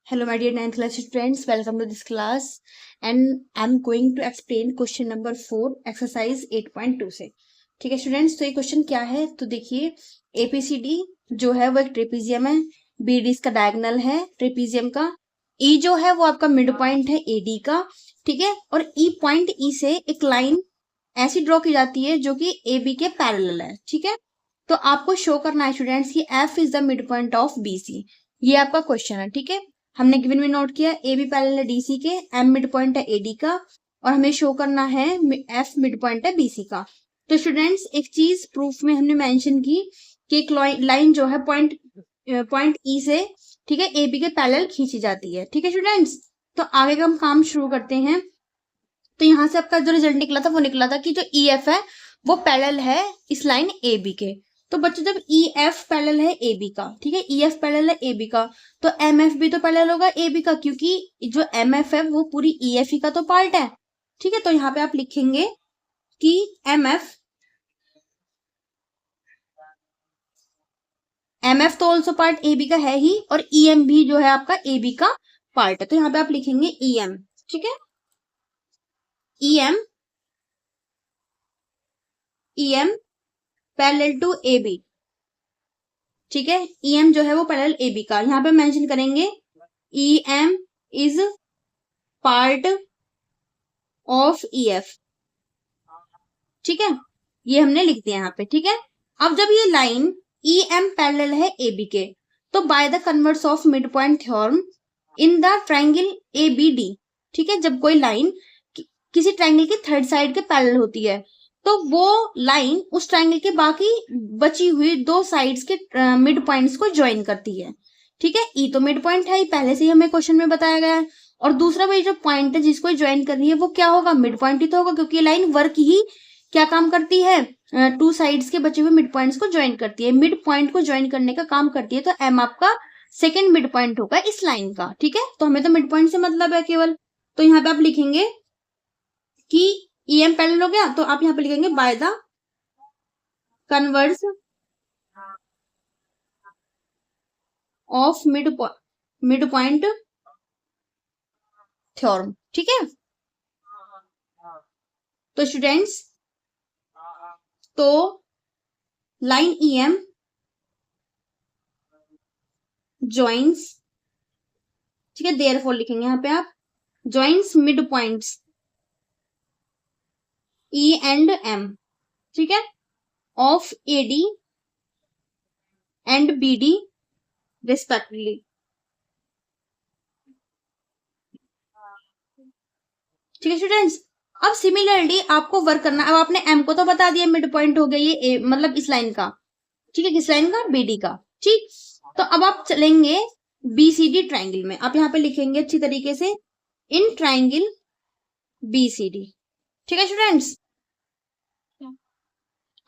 Hello, my dear 9th class students. Welcome to this class, and I'm going to explain question number 4, exercise 8.2 से. ठीक है students, तो ये question क्या है तो देखिए, एपीसीडी जो है वो एक ट्रेपीजियम है, बीडी इसका डायगोनल है ट्रेपीजियम का, ई जो है वो आपका मिड पॉइंट है एडी का. ठीक है, और ई पॉइंट ई से एक लाइन ऐसी ड्रॉ की जाती है जो कि ए बी के पैरेलल है. ठीक है, तो आपको शो करना है स्टूडेंट्स कि F is the mid point of B C. ये आपका क्वेश्चन है. ठीक है, हमने गिवन में नोट किया ए बी पैरेलल है डीसी के, एम मिड पॉइंट है एडी का, और हमें शो करना है एफ मिड पॉइंट है बीसी का. तो स्टूडेंट्स, एक चीज प्रूफ में हमने मेंशन की कि एक लाइन जो है पॉइंट ई से, ठीक है, ए बी के पैरेलल खींची जाती है. ठीक है स्टूडेंट्स, तो आगे का हम काम शुरू करते हैं. तो यहाँ से आपका जो रिजल्ट निकला था वो निकला था कि जो ई एफ है वो पैरेलल है इस लाइन ए बी के. तो बच्चों, जब ई एफ पैरेलल है ए बी का, ठीक है, ई एफ पैरेलल है ए बी का, तो एम एफ भी तो पैरेलल होगा ए बी का, क्योंकि जो एम एफ है वो पूरी ई एफ ई का तो पार्ट है. ठीक है, तो यहाँ पे आप लिखेंगे कि एम एफ तो ऑल्सो पार्ट ए बी का है ही, और ई एम भी जो है आपका ए बी का पार्ट है. तो यहाँ पे आप लिखेंगे ई एम. ठीक है, E M parallel to A B. ठीक है, ई एम जो है वो पैरेलल ए बी का, यहाँ पे मेंशन करेंगे E M is part of E F. ठीक है, ये हमने लिख दिया यहाँ पे. ठीक है, अब जब ये लाइन ई एम पैरेलल है ए बी के, तो by the converse of mid point theorem in the triangle A B D. ठीक है, जब कोई लाइन किसी ट्राइंगल की थर्ड साइड के पैरेलल होती है, तो वो लाइन उस ट्राइंगल के बाकी बची हुई दो साइड्स के मिड पॉइंट्स को ज्वाइन करती है. ठीक है, ई तो मिड पॉइंट है, पहले से ही हमें क्वेश्चन में बताया गया है, और दूसरा भाई जो पॉइंट है जिसको ज्वाइन कर रही है वो क्या होगा, मिड पॉइंट ही तो होगा, क्योंकि लाइन वर्क ही क्या काम करती है, टू साइड्स के बचे हुए मिड पॉइंट्स को ज्वाइन करती है, मिड पॉइंट को ज्वाइन करने का काम करती है. तो एम आपका सेकेंड मिड पॉइंट होगा इस लाइन का. ठीक है, तो हमें तो मिड पॉइंट से मतलब है केवल. तो यहाँ पे आप लिखेंगे कि ई एम पैरेलल हो गया, तो आप यहाँ पे लिखेंगे bye the converse of mid point theorem. ठीक है, तो स्टूडेंट्स, तो लाइन ई एम ज्वाइंस, ठीक है, देयरफॉर लिखेंगे यहाँ पे आप joins mid points E and M. ठीक है, of A D and B D respectively. ठीक है स्टूडेंट्स, अब सिमिलरली आपको वर्क करना. अब आपने एम को तो बता दिया मिड पॉइंट हो गया ये मतलब इस लाइन का. ठीक है, किस लाइन का, बीडी का. ठीक, तो अब आप चलेंगे बीसीडी ट्राइंगल में. आप यहाँ पे लिखेंगे अच्छी तरीके से इन ट्राइंगल बीसीडी. ठीक है स्टूडेंट्स,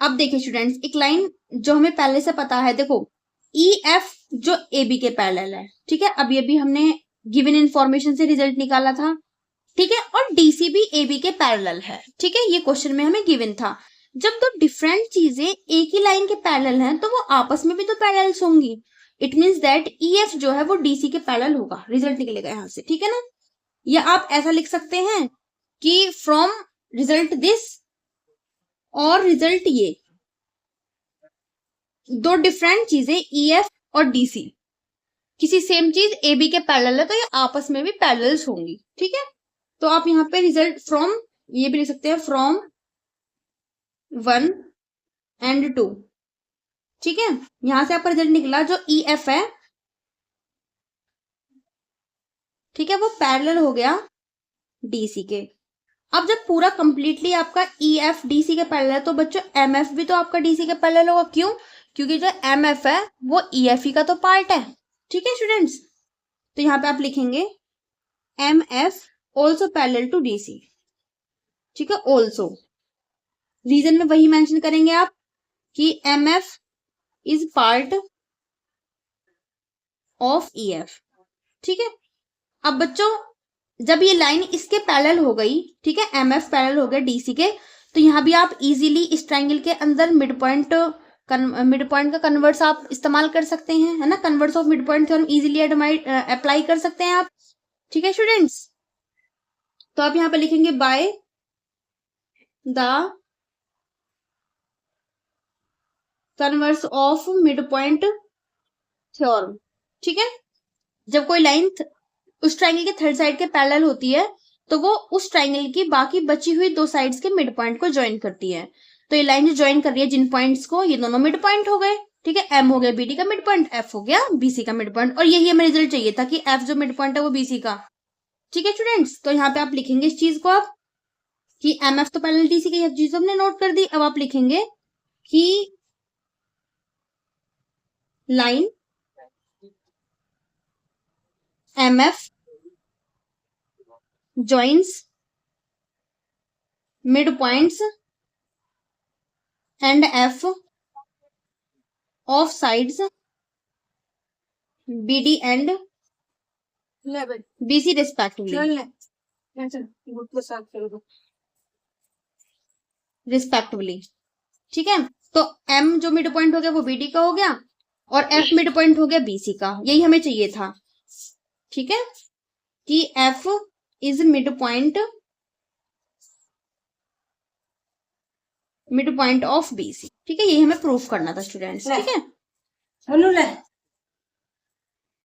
अब देखिए स्टूडेंट्स, एक लाइन जो हमें पहले से पता है, देखो ई एफ जो ए बी के पैरेलल है. ठीक है, अब ये भी हमने गिवन इन्फॉर्मेशन से रिजल्ट निकाला था. ठीक है, और डीसी भी ए बी के पैरेलल है. ठीक है, ये क्वेश्चन में हमें गिवन था. जब दो डिफरेंट चीजें एक ही लाइन के पैरेलल हैं, तो वो आपस में भी तो पैरेलल होंगी. It means that E F जो है वो डीसी के पैरेलल होगा. रिजल्ट निकलेगा यहाँ से. ठीक है ना, या आप ऐसा लिख सकते हैं कि फ्रॉम रिजल्ट दिस और रिजल्ट ये, दो डिफरेंट चीजें ई एफ और डीसी किसी सेम चीज ए बी के पैरेलल है, तो ये आपस में भी पैरेलल होंगी. ठीक है, तो आप यहाँ पे रिजल्ट फ्रॉम ये भी लिख सकते हैं, फ्रॉम 1 and 2. ठीक है, यहां से आपका रिजल्ट निकला जो ई एफ है, ठीक है, वो पैरेलल हो गया डीसी के. अब जब पूरा कंप्लीटली आपका ई एफ डीसी के पैरेलल है, तो बच्चों एम एफ भी तो आपका डीसी के पैरेलल होगा. क्यों, क्योंकि जो एम एफ है वो ई एफ ई का तो पार्ट है. ठीक है स्टूडेंट्स, तो यहाँ पे आप लिखेंगे M F also parallel to DC. ठीक है, ऑल्सो रीजन में वही मेंशन करेंगे आप कि M F is part of E F. ठीक है, अब बच्चों जब ये लाइन इसके पैरेलल हो गई, ठीक है, एम एफ पैरेलल हो गया डीसी के, तो यहाँ भी आप इजीली इस ट्राइंगल के अंदर मिड पॉइंट मिड पॉइंट का कन्वर्स आप इस्तेमाल कर सकते हैं, है ना, converse of mid point theorem easily apply कर सकते हैं आप। ठीक है स्टूडेंट्स, तो आप यहाँ पे लिखेंगे bye the converse of mid point theorem. ठीक है, जब कोई लाइन उस ट्राइंगल के थर्ड साइड के पैरेलल होती है तो वो उस ट्राइंगल की बाकी बची हुई दो साइड्स के मिड पॉइंट को ज्वाइन करती है। तो ये लाइन जो ज्वाइन कर रही है जिन पॉइंट्स को, ये दोनों मिड पॉइंट हो गए। ठीक है, एम हो गया बीडी का मिड पॉइंट, एफ हो गया बीसी का मिड पॉइंट, और यही हमें रिजल्ट चाहिए था कि एफ जो मिड पॉइंट है वो बीसी का। ठीक है स्टूडेंट्स, तो यहाँ पे आप लिखेंगे इस चीज को आप कि एम एफ तो पैरेलल डीसी की चीज हमने नोट कर दी। अब आप लिखेंगे कि line M F joins midpoints and F of sides BD and BC respectively। ठीक है, तो M जो मिड पॉइंट हो गया वो BD का हो गया और F मिड पॉइंट हो गया BC का, यही हमें चाहिए था। ठीक है, कि F is mid point of BC। ठीक है, ये हमें प्रूफ करना था स्टूडेंट्स। ठीक है,